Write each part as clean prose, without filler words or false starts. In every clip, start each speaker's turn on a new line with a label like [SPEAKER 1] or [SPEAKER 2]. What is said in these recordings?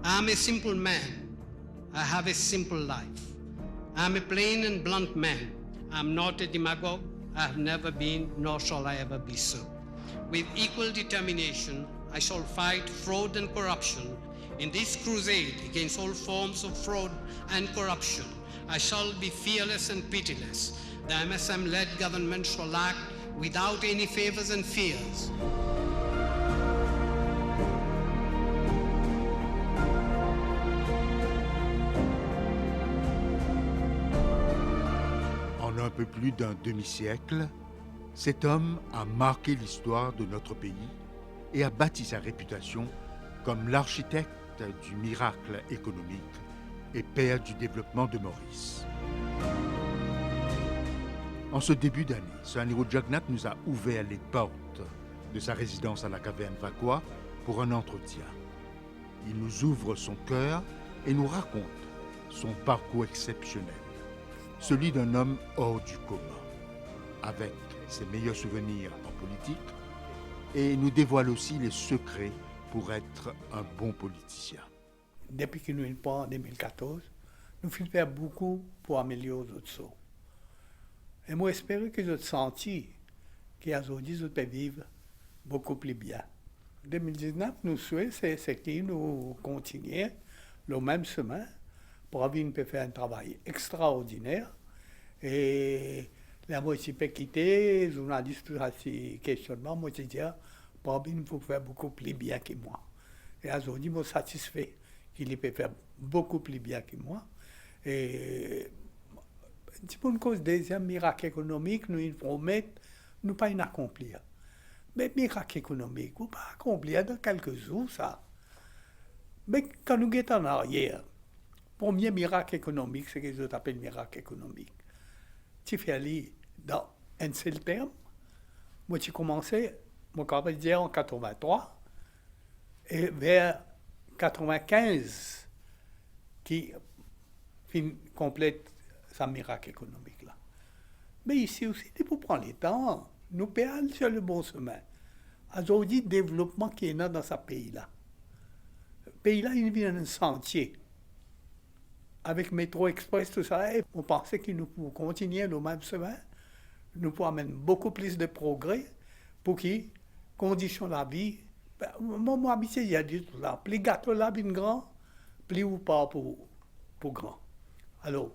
[SPEAKER 1] I'm a simple man. I have a simple life. I'm a plain and blunt man. I'm not a demagogue. I have never been, nor shall I ever be so. With equal determination, I shall fight fraud and corruption. In this crusade against all forms of fraud and corruption, I shall be fearless and pitiless. The MSM-led government shall act without any favors and fears.
[SPEAKER 2] En un peu plus d'un demi-siècle, cet homme a marqué l'histoire de notre pays et a bâti sa réputation comme l'architecte du miracle économique et père du développement de Maurice. En ce début d'année, Sir Anirudh Jagannath nous a ouvert les portes de sa résidence à la caverne Vacois pour un entretien. Il nous ouvre son cœur et nous raconte son parcours exceptionnel, celui d'un homme hors du commun, avec ses meilleurs souvenirs en politique, et nous dévoile aussi les secrets pour être un bon politicien.
[SPEAKER 3] Depuis que nous sommes pas en 2014, nous faisons faire beaucoup pour améliorer notre sort. Et moi, j'espère que je senti qu'aujourd'hui, je peux vivre beaucoup plus bien. En 2019, nous souhaitons c'est que nous continuons le même chemin pour avoir peut faire un travail extraordinaire. Et la moitié peut quitter, les journalistes aussi questionnement, moi je dis, pour il faut faire beaucoup plus bien que moi. Et aujourd'hui, je suis satisfait qu'il peut faire beaucoup plus bien que moi. Et pour une cause deuxième miracle économique, nous promettons, nous pas accomplir. Mais miracle économique, vous pas accomplir dans quelques jours, ça. Mais quand nous sommes en arrière, le premier miracle économique, c'est ce que je appelle miracle économique. Tu fais aller dans un seul terme. Moi, j'ai commencé mon carrière en 83 et vers 95 qui complète sa miracle économique là. Mais ici aussi, il faut prendre le temps. Nous perdons sur le bon chemin. Aujourd'hui, le développement qui est dans ce pays-là. Le pays-là, il vient un sentier. Avec Métro Express, tout ça, on pensait que nous pouvons continuer le même chemin. Nous pouvons amener beaucoup plus de progrès pour que les conditions de la vie. Moi, habitué, il y a dit tout là. Plus gâteau là, bien grand, plus ou pas pour grand. Alors,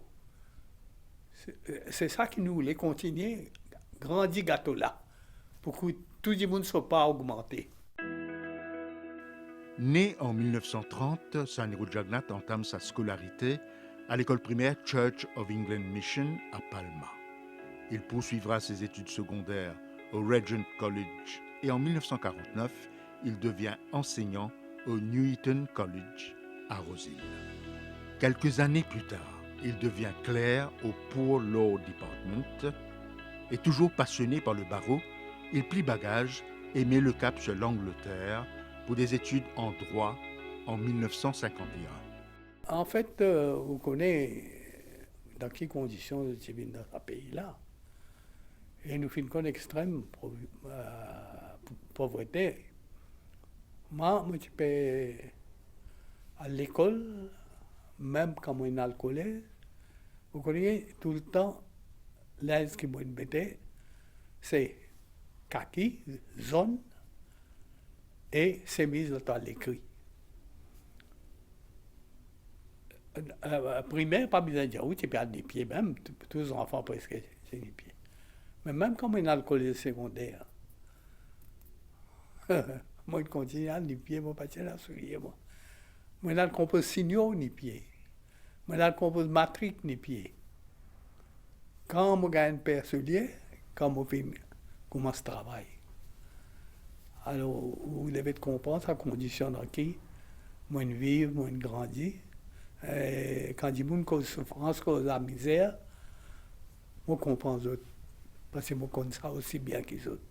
[SPEAKER 3] c'est ça que nous voulons continuer, grandir gâteau là, pour que tout le monde ne soit pas augmenté.
[SPEAKER 2] Né en 1930, Sir Anirudh Jagannath entame sa scolarité à l'école primaire Church of England Mission à Palma. Il poursuivra ses études secondaires au Regent College et en 1949, il devient enseignant au Newington College à Roseville. Quelques années plus tard, il devient clerc au Poor Law Department et toujours passionné par le barreau, il plie bagage et met le cap sur l'Angleterre pour des études en droit en 1951.
[SPEAKER 3] En fait, vous connaissez dans quelles conditions je vis dans ce pays-là. Et nous faisons une extrême pauvreté. Moi, je peux à l'école, même quand je suis à collège, vous connaissez tout le temps, l'aise qui m'a embêté, c'est kaki, zone, et chemise à l'écrit. Primaire, pas besoin de dire, oui, tu peux avoir des pieds, même, tous les enfants presque, c'est des pieds. Mais même quand on est dans le collège secondaire, moi, je continue à avoir des pieds, moi, pas là, sourire, moi. Moi, dans le compose signaux, ni pieds. Moi, dans le compose matrique, ni pieds. Quand je gagne personnel, quand je commence à travailler. Alors, vous devez comprendre sa condition dans qui, moi, je vis, moi, je grandis. Quand il y a une cause de souffrance, cause de misère, moi, je comprends les autres. Parce que moi, je connais ça aussi bien que les autres.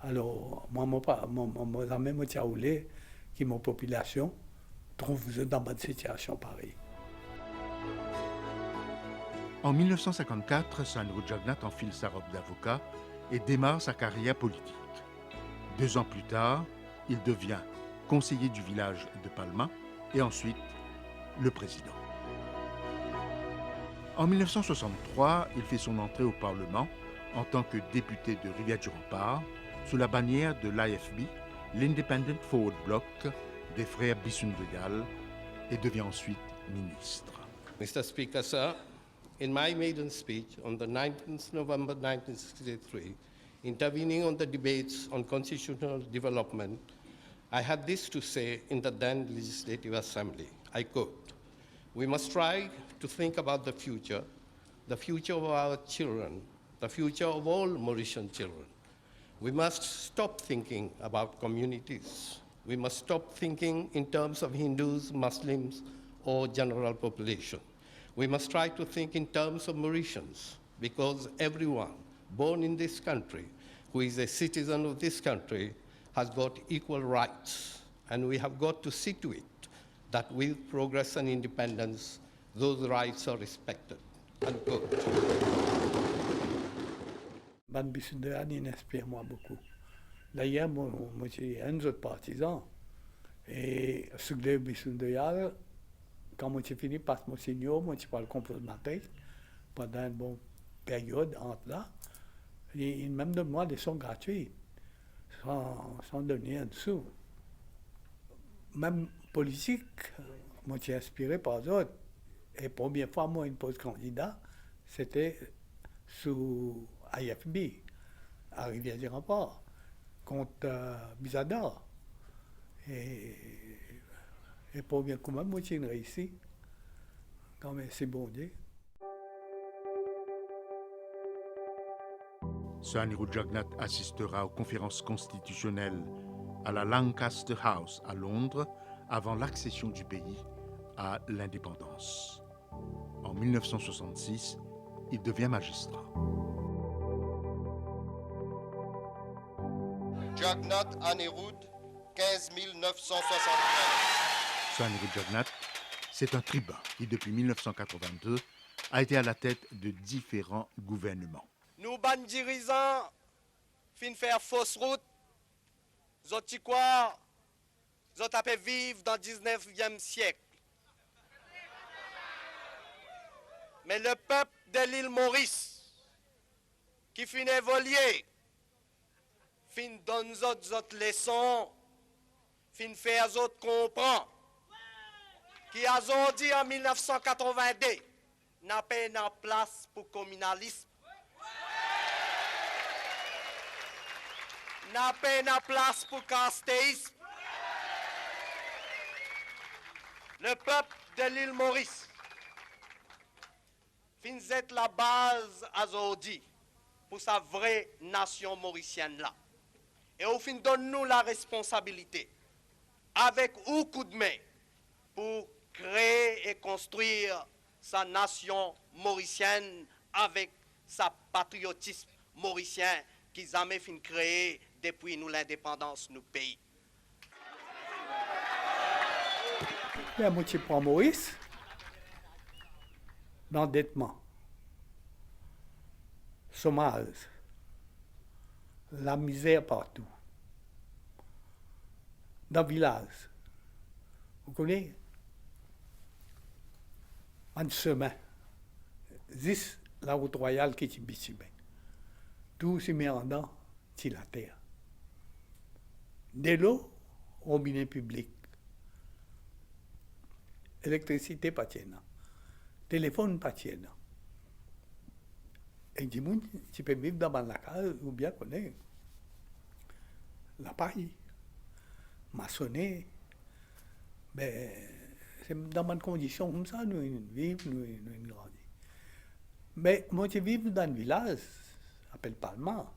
[SPEAKER 3] Alors, moi, même moi, je que ma population trouve dans une situation pareille.
[SPEAKER 2] En 1954, Sir Anirudh Jagannath enfile sa robe d'avocat et démarre sa carrière politique. 2 ans plus tard, il devient conseiller du village de Palma et ensuite le président. En 1963, il fait son entrée au Parlement en tant que député de Rivière-du-Rempart sous la bannière de l'IFB, l'Independent Forward Bloc des frères Bissoun-de-Gall, et devient ensuite ministre.
[SPEAKER 4] Mr. Speaker, sir, in my maiden speech on the 19th November 1963, intervening on the debates on constitutional development, I had this to say in the then Legislative Assembly. I quote, "We must try to think about the future of our children, the future of all Mauritian children. We must stop thinking about communities. We must stop thinking in terms of Hindus, Muslims, or general population. We must try to think in terms of Mauritians, because everyone born in this country who is a citizen of this country has got equal rights, and we have got to see to it that with progress and independence, those rights are respected." Unquote.
[SPEAKER 3] Ban Bissoun-de-Gall, il inspire moi beaucoup. D'ailleurs, moi, j'ai un autre partisan. Et ce que Bissoun-de-Gall, quand moi j'ai fini par mon senior, moi j'ai pas le compose ma tête pendant une bonne période entre là. Il même donne moi des sons gratuits, sans donner un dessous. Même politique, moi j'ai inspiré par d'autres. Et la première fois, moi, une pose candidat, c'était sous IFB, à Rivière-du-Rempart, contre Bizador. Et pour bien quand même, moi, j'ai réussi. Quand même, c'est bon Dieu.
[SPEAKER 2] Sir Anirudh Jagannath assistera aux conférences constitutionnelles à la Lancaster House à Londres avant l'accession du pays à l'indépendance. En 1966, il devient magistrat.
[SPEAKER 5] Jagannath Anirudh, 15 973.
[SPEAKER 2] Sir Anirudh Jagannath, c'est un tribun qui, depuis 1982, a été à la tête de différents gouvernements.
[SPEAKER 6] Nous, ban dirigeants, fin faire fausse route, zoti quoi, zot apé vivre dans le 19e siècle. Mais le peuple de l'île Maurice, qui fin évoluer, fin donne autres leçons, fin faire autres comprendre, qui a dit en 1982, n'a pas de place pour communalisme, n'a pas de place pour castéisme. Le peuple de l'île Maurice, fin être la base aujourd'hui pour sa vraie nation mauricienne là. Et au fin donne-nous la responsabilité, avec un coup de main, pour créer et construire sa nation mauricienne avec sa patriotisme mauricien qu'ils ont fin créé depuis nous l'indépendance de nos pays.
[SPEAKER 3] La moitié pour Maurice, l'endettement, chômage, la misère partout. Dans le village, vous connaissez, un chemin, juste la route royale qui est ici. Tout se met en dedans, c'est la terre. De l'eau, robinet public. Électricité pas tienne. Téléphone pas tienne. Et du monde, tu peux vivre dans la case ou bien connaître la paille, maçonner. Ben, c'est dans bonnes conditions comme ça, nous vivons, nous grandissons. Mais moi, je vis dans un village, appelle Palma.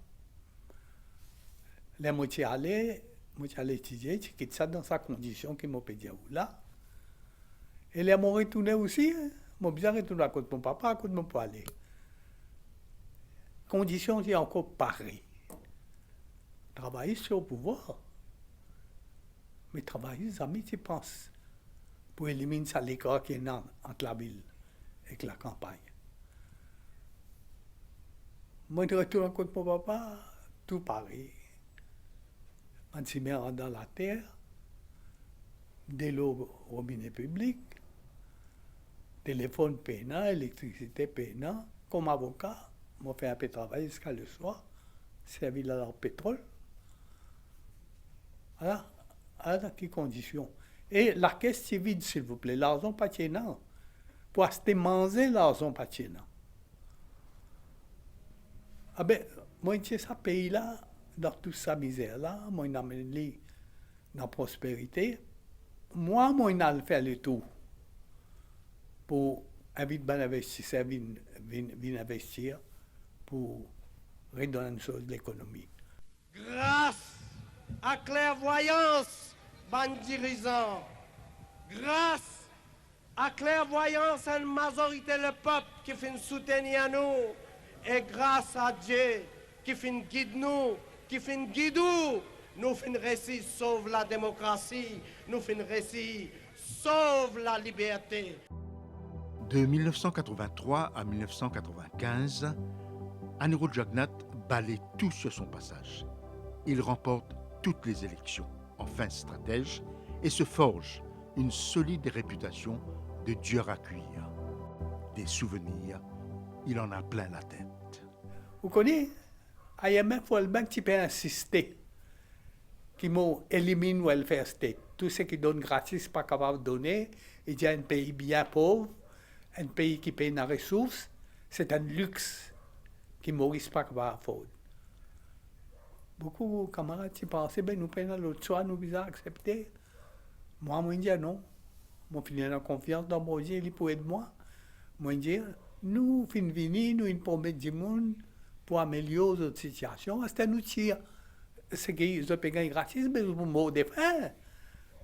[SPEAKER 3] Les moitié allé étudier, je quitte ça dans sa condition qui m'a payé là. Et les m'ont retourné aussi, hein. Moi, bien retourné à côté de mon papa, à côté de mon poêlé. Conditions, c'est encore pareil. Travailler sur le pouvoir. Mais travailler, les amis, tu penses, pour éliminer ça l'écart qui est entre la ville et la campagne. Moi, je retourne à côté de mon papa, tout pareil. On s'y met dans la terre, de l'eau robinet public, téléphone payant, électricité payant. Comme avocat, je fais un peu de travail jusqu'à le soir, servi là dans le pétrole. Voilà, dans quelles conditions. Et la caisse est vide, s'il vous plaît, l'argent pas tiennant. Pour acheter manger, l'argent pas tiennant. Ah ben, moi, je ce pays-là, dans toute sa misère-là, moi, je amène dans la prospérité. Moi, je faire le tout pour inviter les investisseurs à venir investir pour redonner une chose de l'économie.
[SPEAKER 6] Grâce à clairvoyance, ban dirigeants, grâce à clairvoyance, une majorité le peuple qui fait soutenir nous, et grâce à Dieu qui fait guide nous, qui fait guide nous fin récit sauve la démocratie, nous fin récit sauve la liberté.
[SPEAKER 2] De 1983 à 1995, Anirudh Jagannath balaie tout sur son passage. Il remporte toutes les élections en fin stratège et se forge une solide réputation de dur à cuire. Des souvenirs, il en a plein la tête.
[SPEAKER 3] Vous connaissez, IMF World Bank qui peut insister, qui m'ont éliminé le welfare state. Tout ce qui donne gratis, pas capable de donner. Il y a un pays bien pauvre, un pays qui paye les ressources, c'est un luxe qui Maurice pas capable de faire. Beaucoup de camarades qui pensaient, ben nous payons l'autre soir, nous devons accepter. Moi, je dis non. Moi, je finis en confiance dans mon Dieu, il peut aider moi. Moi, je dis, nous finissons venir, nous promettons du monde pour améliorer notre situation. C'est nous tire. C'est qu'ils ont payé gratis, mais nous avons des fins.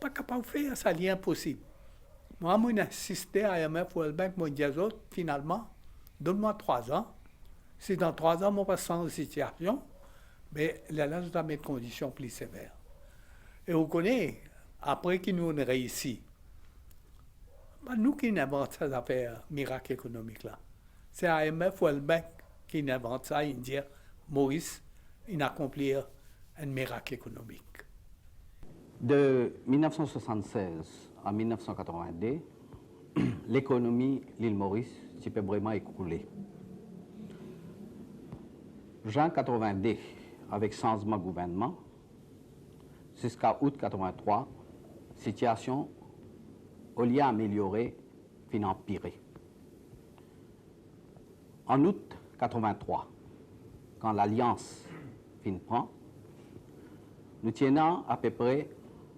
[SPEAKER 3] Pas capable de faire, ça c'est impossible. Moi, j'ai insisté à IMF World Bank, moi, je dis aux autres, finalement, donne-moi 3 ans. Si dans 3 ans, on passe sans situation, mais là, nous avons des conditions plus sévères. Et vous connaissez, après que nous avons réussi, ben, nous qui inventons ces affaires miracles économiques là. C'est IMF World Bank qui invente ça, il dit, Maurice, il accomplit un miracle économique.
[SPEAKER 7] De 1976 à 1982, l'économie de l'île Maurice s'est vraiment écroulée. Juin 82, avec changement de gouvernement, jusqu'à août 83, situation, au lieu d'améliorer, fin empirer. En août 83, quand l'Alliance fin prend, nous tenons à peu près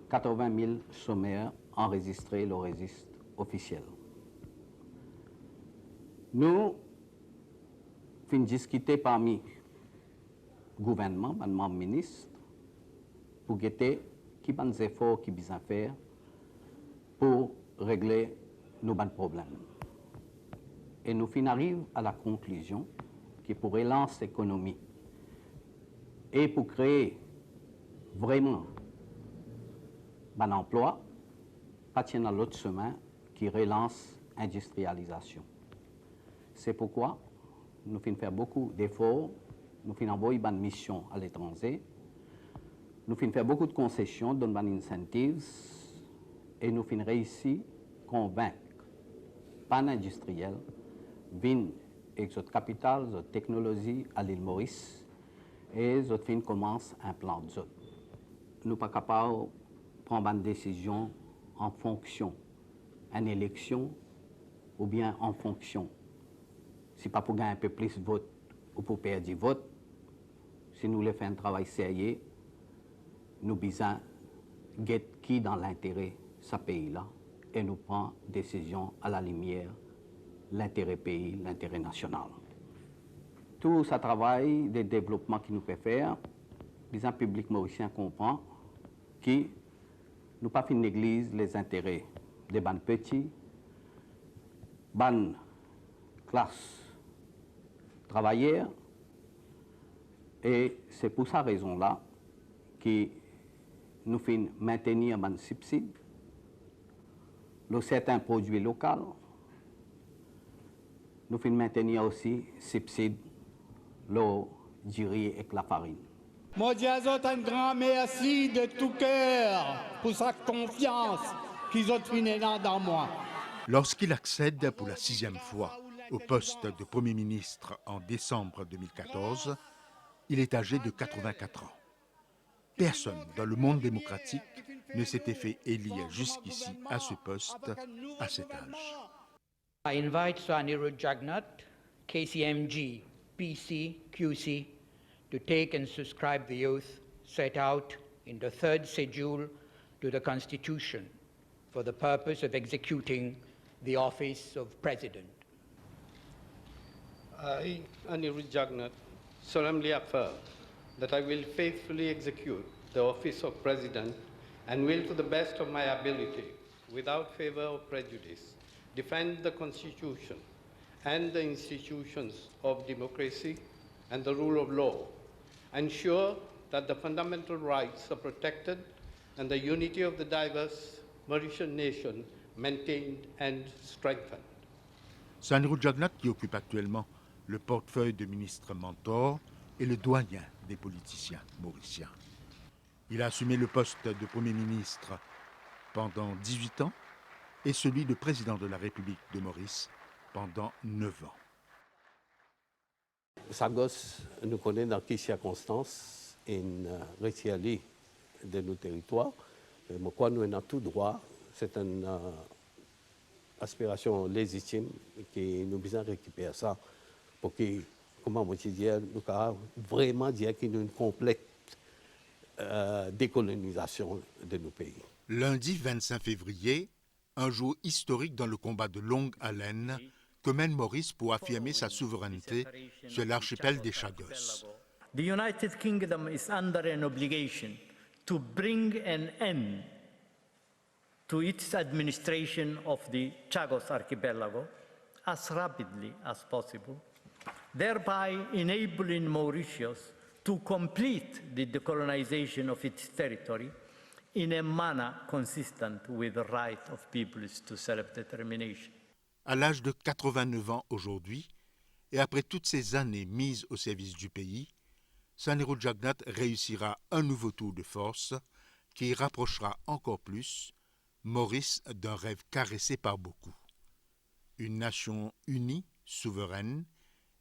[SPEAKER 7] 80 000 chômeurs enregistrés au registre officiel. Nous fin discuter parmi le gouvernement, le ministre, pour guetter qui ont des efforts qui besoin faire pour régler nos problèmes. Et nous fin arrivons à la conclusion que pour relancer l'économie et pour créer vraiment un emploi, pas dans l'autre chemin qui relance l'industrialisation. C'est pourquoi nous finissons faire beaucoup d'efforts, nous finissons envoyer une mission à l'étranger, nous finissons faire beaucoup de concessions, donner des incentives, et nous finissons réussir à convaincre pas industriels viennent avec notre capital, notre technologie à l'île Maurice, et notre fin commence un plan de zone. Nous ne sommes pas capables de prendre une décision en fonction d'une élection ou bien en fonction. Si pas pour gagner un peu plus de votes ou pour perdre du vote, si nous voulons faire un travail sérieux, nous besoin de qui dans l'intérêt de ce pays-là et nous prendre décision à la lumière de l'intérêt pays, l'intérêt national. Tout ce travail de développement que nous pouvons faire, le public mauricien comprend que nous ne pas négliger les intérêts des banques petits, banques classe travailleurs, et c'est pour cette raison-là que nous faisons maintenir un subside de certains produits locaux. Nous faisons maintenir aussi subside du riz et la farine.
[SPEAKER 8] Moi, je dis un grand merci de tout cœur pour sa confiance qu'ils ont fini dans moi.
[SPEAKER 2] Lorsqu'il accède pour la 6e fois au poste de Premier ministre en décembre 2014, il est âgé de 84 ans. Personne dans le monde démocratique ne s'était fait élire jusqu'ici à ce poste à cet âge.
[SPEAKER 9] I invite Sir Anirudh Jagnat, KCMG, PC, QC, to take and subscribe the oath set out in the third schedule to the Constitution for the purpose of executing the office of President.
[SPEAKER 4] I, Anirudh Jagnat, solemnly affirm that I will faithfully execute the office of President and will, to the best of my ability, without favor or prejudice, defend the Constitution and the institutions of democracy and the rule of law, ensure that the fundamental rights are protected and the unity of the diverse Mauritian nation maintained and strengthened.
[SPEAKER 2] Sir Anirudh Jagnat, qui occupe actuellement le portefeuille de ministre mentor, est le doyen des politiciens mauriciens. Il a assumé le poste de Premier ministre pendant 18 ans et celui de président de la République de Maurice pendant 9 ans.
[SPEAKER 7] Sagos nous connaît dans quelles circonstances une réciali de nos territoires. Mais quoi nous avons tout droit, c'est une aspiration légitime que nous besoin récupérer ça pour que, comment on dire, nous pouvons vraiment dire qu'il y a une complète décolonisation de nos pays.
[SPEAKER 2] Lundi 25 février, un jour historique dans le combat de longue haleine que mène Maurice pour affirmer sa souveraineté sur l'archipel des Chagos.
[SPEAKER 10] The United Kingdom is under an obligation to bring an end to its administration of the Chagos Archipelago as rapidly as possible, thereby enabling Mauritius to complete the decolonization of its territory in a manner consistent with the right of peoples to self-determination.
[SPEAKER 2] À l'âge de 89 ans aujourd'hui, et après toutes ces années mises au service du pays, Sir Anirudh Jagnat réussira un nouveau tour de force qui rapprochera encore plus Maurice d'un rêve caressé par beaucoup. Une nation unie, souveraine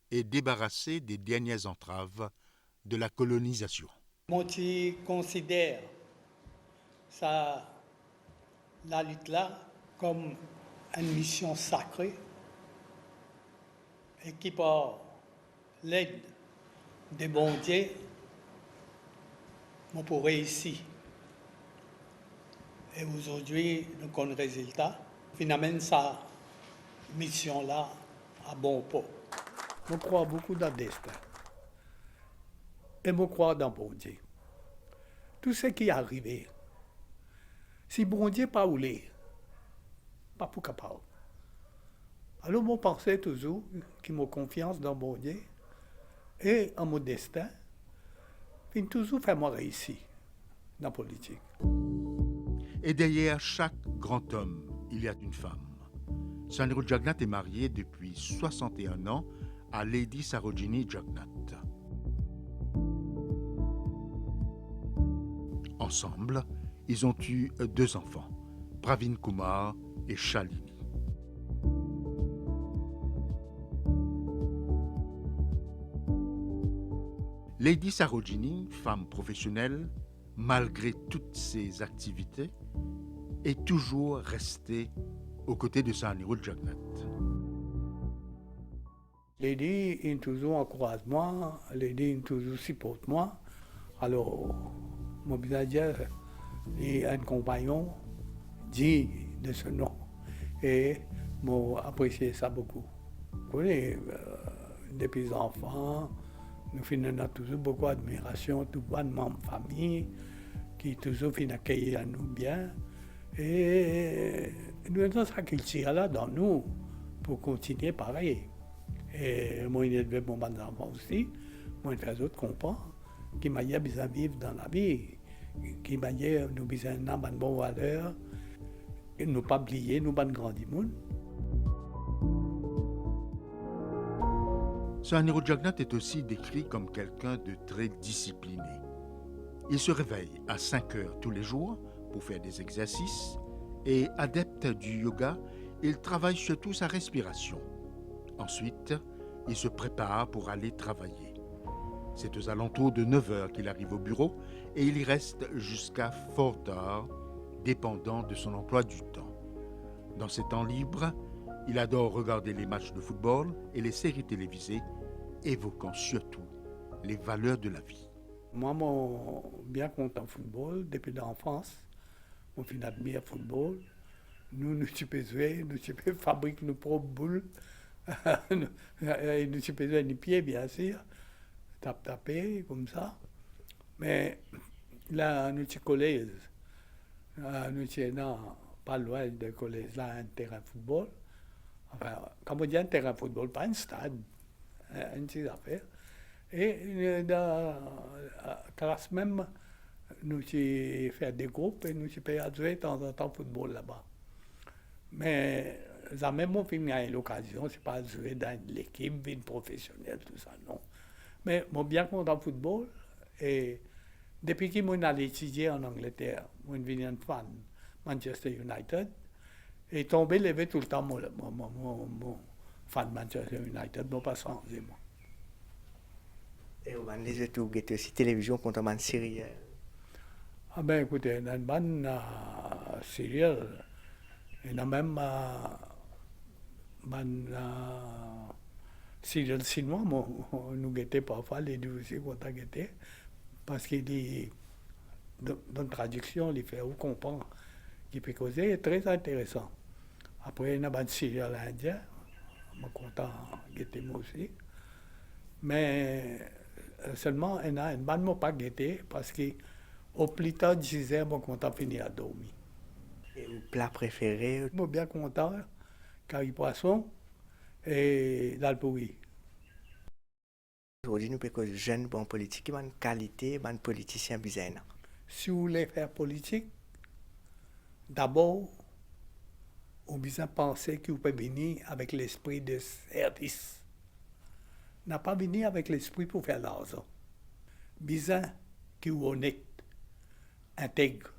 [SPEAKER 2] et débarrassée des dernières entraves de la colonisation.
[SPEAKER 3] Moi, je considère la lutte-là comme une mission sacrée et qui, par l'aide des bons dieux, on peut réussir. Et aujourd'hui, nous avons le résultat. Finalement, sa mission-là à bon port. Je crois beaucoup dans le destin. Et je crois dans bon Dieu. Tout ce qui est arrivé, si bon Dieu pas voulu, pas pour capable. Alors, je pensais toujours qu'il m'a confiance dans bon Dieu et en mon destin, puis toujours fait moi réussir dans la politique.
[SPEAKER 2] Et derrière chaque grand homme, il y a une femme. Sir Anirudh Jagnat est marié depuis 61 ans à Lady Sarojini Jagnat. Ensemble, ils ont eu 2 enfants, Pravin Kumar et Shalini. Lady Sarojini, femme professionnelle, malgré toutes ses activités, est toujours restée aux côtés de Sir Anirudh Jagnat.
[SPEAKER 3] Lady, il toujours encourage moi, Lady, il toujours supporte moi. Alors, mon villager est un compagnon digne de ce nom. Et j'ai apprécié ça beaucoup. Vous connaissez, depuis les enfants, nous avons toujours beaucoup d'admiration, tout le monde de famille, qui toujours accueillir nous bien. Et nous avons ça culture-là dans nous pour continuer pareil. Et moi, j'ai élevé mon enfant aussi. Moi, je fais d'autres comprendre qui m'a dit à vivre dans la vie, qui m'a dit nous avons une bonne valeur, et nous pas oublier, nous pas grandir monde.
[SPEAKER 2] Sir Anirudh Jagnat est aussi décrit comme quelqu'un de très discipliné. Il se réveille à 5 heures tous les jours pour faire des exercices et adepte du yoga, il travaille surtout sa respiration. Ensuite, il se prépare pour aller travailler. C'est aux alentours de 9 heures qu'il arrive au bureau et il y reste jusqu'à fort tard, dépendant de son emploi du temps. Dans ses temps libres, il adore regarder les matchs de football et les séries télévisées, évoquant surtout les valeurs de la vie.
[SPEAKER 3] Moi, mon bien content football, depuis l'enfance, mon fin admire football. Nous fabriquer nos propres boules. Nous faisons les pieds, bien sûr. Taper, comme ça. Mais là, nous sommes collège. Nous sommes pas loin du collège, là, un terrain de football. Enfin, quand on dit un terrain de football, pas un stade, une petite affaire. Et dans la classe même, nous avons fait des groupes et nous avons joué de temps en temps au football là-bas. Mais ça même on finit l'occasion, c'est pas jouer dans l'équipe, vie professionnelle, tout ça, non. Mais mon bien content football, et depuis que je suis allé étudier en Angleterre, je suis devenu un fan Manchester United, et tombé levé tout le temps mon fan Manchester United, non pas changé, moi.
[SPEAKER 8] Et on les a tous guettés aussi télévision contre une série.
[SPEAKER 3] Ah ben écoutez, il y a une bonne série, il y a même une série chinois, nous guettés parfois, les deux aussi qu'on a guetté, parce qu'il est dans la traduction, il fait où comprendre, qui peut causer, est très intéressant. Après, il y a une série indienne, je suis content de guetter moi aussi, mais seulement, il y a une bonne pas guetté, parce qu'au plus tard, 10 heures, je suis content de finir à dormir.
[SPEAKER 8] Et vos plats préférés?
[SPEAKER 3] Je suis bien content, curry poisson et l'alpouri.
[SPEAKER 8] Aujourd'hui, nous sommes jeunes en politique, qui ont une qualité, qui ont politicien bizarre.
[SPEAKER 3] Si vous voulez faire politique, d'abord, vous devez penser que vous pouvez venir avec l'esprit de service. N'a pas venir avec l'esprit pour faire l'argent. Besoin que vous honnête, intègre,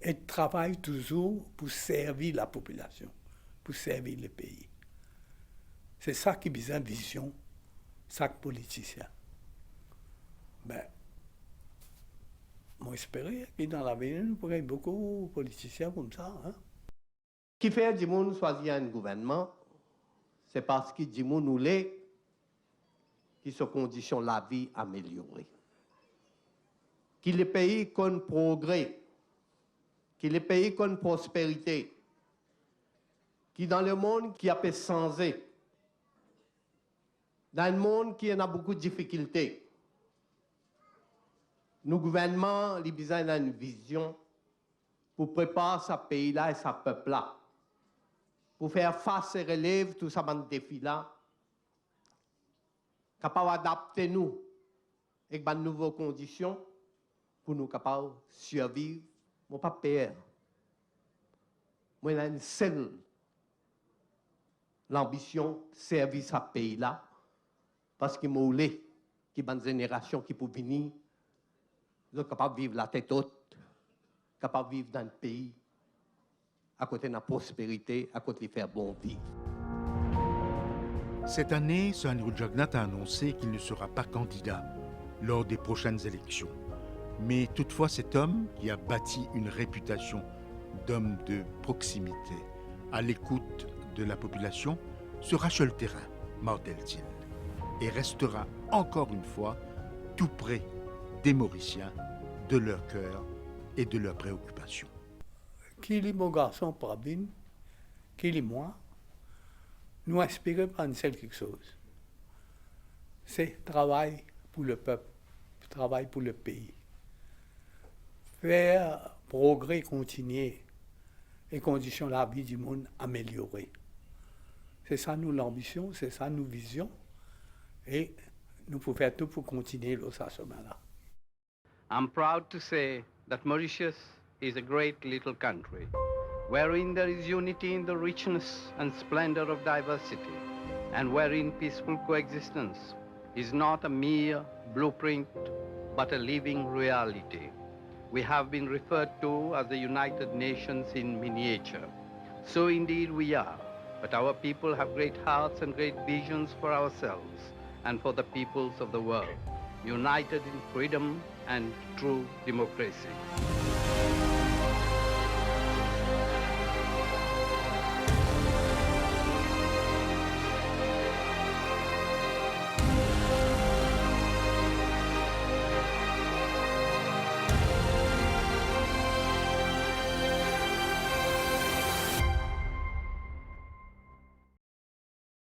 [SPEAKER 3] et travaille toujours pour servir la population, pour servir le pays. C'est ça qui est besoin de vision, chaque politicien. Ben, moi, j'espère que dans l'avenir, nous pourrons beaucoup de politiciens comme ça. Hein?
[SPEAKER 4] Qui fait du monde choisir un gouvernement, c'est parce que du monde nous l'est, qui sont conditions de la vie améliorée. Qui les pays qu'on progrès, qui les pays qu'on prospérité, qui dans le monde qui a pu changer, dans le monde qui a beaucoup de difficultés. Nos gouvernements, les besoin une vision pour préparer ce pays-là et ce peuple-là, pour faire face et relève tout ça dans défi-là, capable d'adapter nous avec de nouvelles conditions pour nous capables de survivre. Mon pas père. Moi, j'ai une seule l'ambition servir ce pays-là, parce que moi, qui est une génération qui peut venir, ils sont capables de vivre la tête haute, capables de vivre dans le pays, à côté de la prospérité, à côté de faire bon vivre.
[SPEAKER 2] Cette année, Sir Anirudh Jagannath a annoncé qu'il ne sera pas candidat lors des prochaines élections. Mais toutefois, cet homme, qui a bâti une réputation d'homme de proximité, à l'écoute de la population, sera sur le terrain, mordelle-t-il, et restera encore une fois tout près des Mauriciens, de leur cœur et de leurs préoccupations.
[SPEAKER 3] Qu'il est mon garçon Pravin, qu'il est moi, nous inspirons par une seule quelque chose. C'est travail pour le peuple, travail pour le pays. Faire progrès continuer et conditions de la vie du monde améliorer. C'est ça nous l'ambition, c'est ça nous vision et nous pouvons faire tout pour continuer dans ce chemin-là.
[SPEAKER 7] I'm proud to say that Mauritius is a great little country, wherein there is unity in the richness and splendor of diversity, and wherein peaceful coexistence is not a mere blueprint, but a living reality. We have been referred to as the United Nations in miniature. So indeed we are, but our people have great hearts and great visions for ourselves and for the peoples of the world, united in freedom and true democracy.